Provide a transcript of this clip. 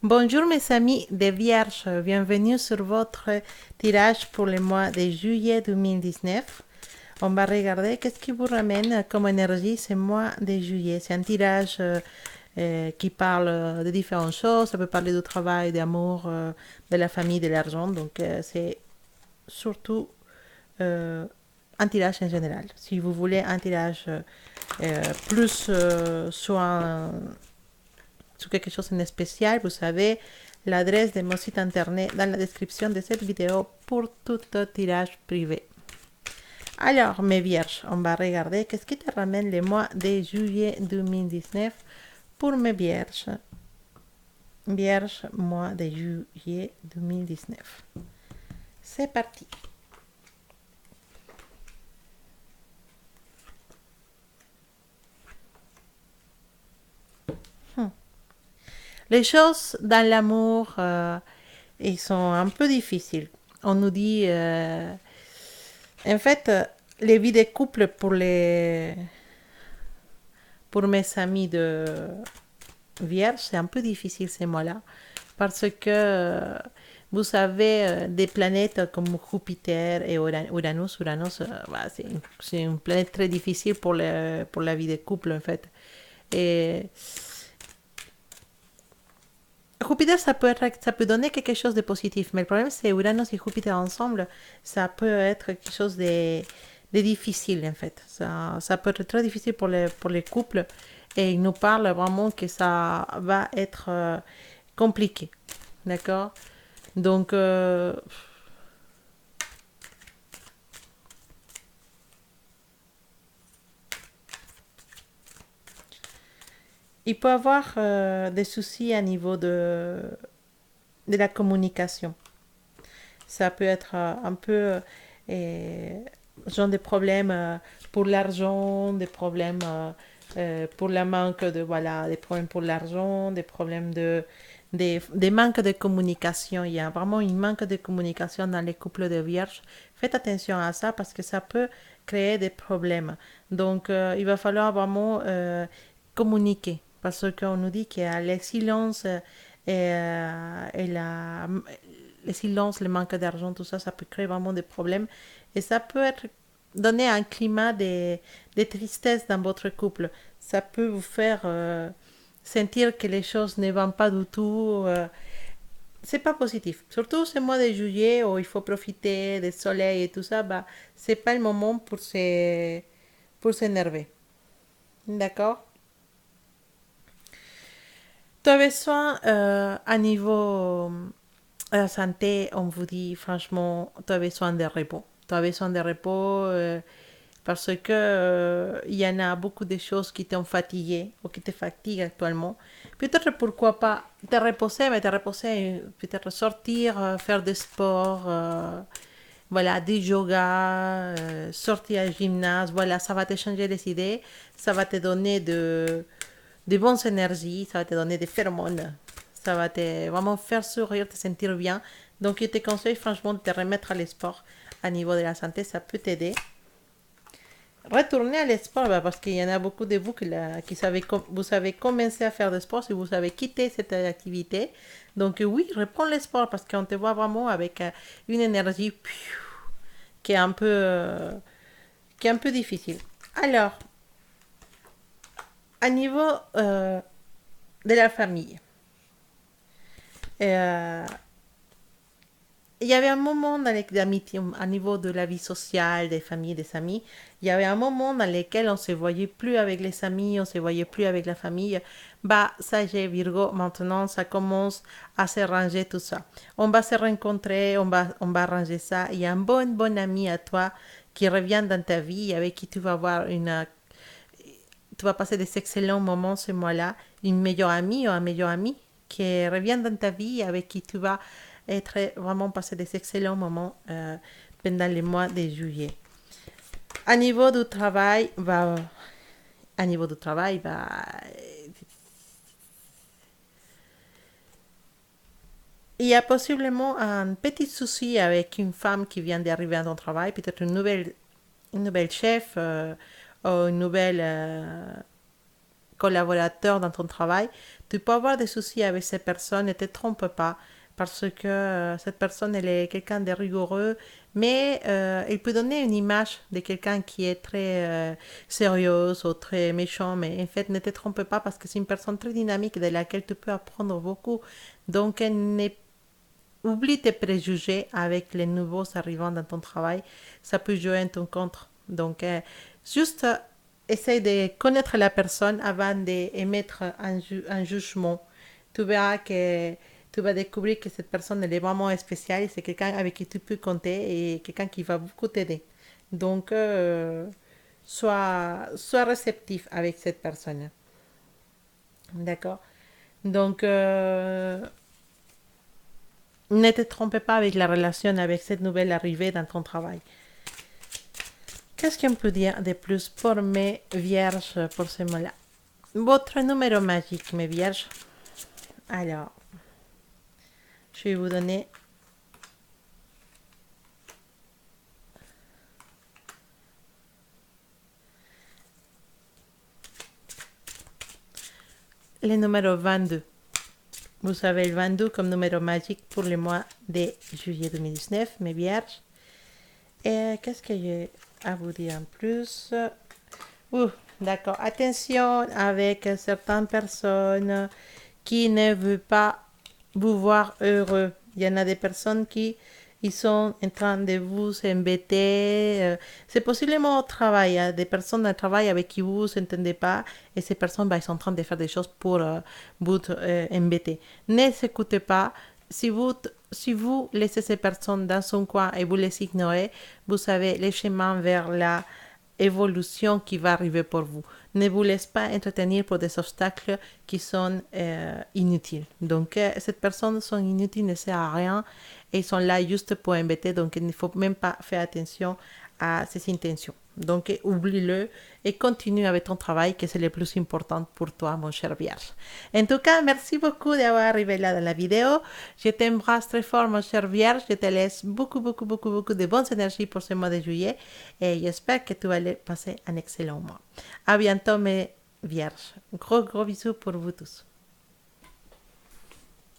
Bonjour mes amis des Vierges, bienvenue sur votre tirage pour le mois de juillet 2019. On va regarder qu'est-ce qui vous ramène comme énergie ce mois de juillet. C'est un tirage qui parle de différentes choses. Ça peut parler du travail, d'amour, de la famille, de l'argent. Donc c'est surtout un tirage en général. Si vous voulez un tirage plus sur quelque chose de spécial, vous savez l'adresse de mon site internet dans la description de cette vidéo pour tout tirage privé. Alors, mes vierges, on va regarder qu'est-ce qui te ramène le mois de juillet 2019 pour mes vierges. Vierge, mois de juillet 2019. C'est parti. Les choses dans l'amour, ils sont un peu difficiles. On nous dit, en fait, les vies de couple pour mes amis de Vierge, c'est un peu difficile ces mois-là. Parce que, vous avez des planètes comme Jupiter et Uranus. Uranus, bah, c'est une planète très difficile pour la vie de couple, en fait. Et Jupiter, ça peut donner quelque chose de positif, mais le problème, c'est Uranus et Jupiter ensemble, ça peut être quelque chose de difficile, en fait. Ça peut être très difficile pour les couples, et il nous parle vraiment que ça va être compliqué, d'accord? Donc, il peut y avoir des soucis à niveau de la communication. Ça peut être un peu genre des problèmes pour l'argent, des problèmes pour la manque de voilà, des problèmes pour l'argent, des problèmes des manques de communication. Il y a vraiment un manque de communication dans les couples de vierges. Faites attention à ça parce que ça peut créer des problèmes. Donc il va falloir vraiment communiquer parce qu'on nous dit qu'il y a le silence et le silence, le manque d'argent, tout ça, ça peut créer vraiment des problèmes. Et ça peut être donner un climat de tristesse dans votre couple. Ça peut vous faire sentir que les choses ne vont pas du tout. C'est pas positif. Surtout ce mois de juillet où il faut profiter du soleil et tout ça, bah, c'est pas le moment pour s'énerver. D'accord? Tu as besoin à niveau santé, on vous dit franchement, tu as besoin de repos. Tu as besoin de repos parce que il y en a beaucoup de choses qui t'ont fatigué ou qui te fatiguent actuellement. Peut-être pourquoi pas te reposer, peut-être sortir, faire des sports, voilà, du yoga, sortir à gymnase, voilà, ça va te changer les idées, ça va te donner de bonnes énergies, ça va te donner des phéromones, ça va te vraiment faire sourire, te sentir bien. Donc, je te conseille franchement de te remettre à l'esport à niveau de la santé, ça peut t'aider. Retournez à l'esport bah, parce qu'il y en a beaucoup de vous qui savez, vous avez commencé à faire du sport si vous avez quitté cette activité. Donc oui, reprends le sport parce qu'on te voit vraiment avec une énergie qui est qui est un peu difficile. Alors, à niveau de la famille, euh, il y avait un moment dans l'amitié, à niveau de la vie sociale, des familles, des amis, il y avait un moment dans lequel on se voyait plus avec les amis, on se voyait plus avec la famille. Bah, ça j'ai Virgo, maintenant ça commence à se ranger tout ça. On va se rencontrer, on va arranger ça. Il y a un bon ami à toi qui revient dans ta vie, avec qui tu vas avoir tu vas passer des excellents moments ce mois-là. Une meilleure amie ou un meilleur ami qui revient dans ta vie, avec qui tu vas être vraiment passer des excellents moments pendant les mois de juillet. À niveau du travail, à niveau du travail, il y a possiblement un petit souci avec une femme qui vient d'arriver à ton travail, peut-être une nouvelle chef ou une nouvelle collaborateurs dans ton travail, tu peux avoir des soucis avec ces personnes, ne te trompe pas, parce que cette personne, elle est quelqu'un de rigoureux, mais il peut donner une image de quelqu'un qui est très sérieuse ou très méchant, mais en fait, ne te trompe pas parce que c'est une personne très dynamique de laquelle tu peux apprendre beaucoup. Donc, oublie tes préjugés avec les nouveaux arrivants dans ton travail, ça peut jouer en ton contre. Donc, juste essaye de connaître la personne avant d'émettre un jugement. Tu verras que tu vas découvrir que cette personne elle est vraiment spéciale, c'est quelqu'un avec qui tu peux compter et quelqu'un qui va beaucoup t'aider. Donc, sois réceptif avec cette personne. D'accord. Donc, ne te trompe pas avec la relation avec cette nouvelle arrivée dans ton travail. Qu'est-ce qu'on peut dire de plus pour mes vierges pour ce mois-là? Votre numéro magique, mes vierges. Alors, je vais vous donner le numéro 22. Vous avez le 22 comme numéro magique pour le mois de juillet 2019, mes vierges. Et qu'est-ce que j'ai à vous dire en plus? D'accord. Attention avec certaines personnes qui ne veulent pas vous voir heureux. Il y en a des personnes qui ils sont en train de vous embêter. C'est possiblement au travail, hein, des personnes au travail avec qui vous vous entendez pas et ces personnes ils sont en train de faire des choses pour vous embêter. Ne s'écoutez pas. Si vous laissez ces personnes dans son coin et vous les ignorez, vous savez les chemins vers la évolution qui va arriver pour vous. Ne vous laissez pas entretenir pour des obstacles qui sont inutiles. Donc, ces personnes sont inutiles, ne servent à rien et sont là juste pour embêter. Donc, il ne faut même pas faire attention à ses intentions. Donc, oublie-le et continue avec ton travail, que c'est le plus important pour toi, mon cher Vierge. En tout cas, merci beaucoup d'avoir arrivé là dans la vidéo. Je t'embrasse très fort, mon cher Vierge. Je te laisse beaucoup, beaucoup, beaucoup, beaucoup de bonnes énergies pour ce mois de juillet et j'espère que tu vas passer un excellent mois. À bientôt, mes Vierges. Gros, gros bisous pour vous tous.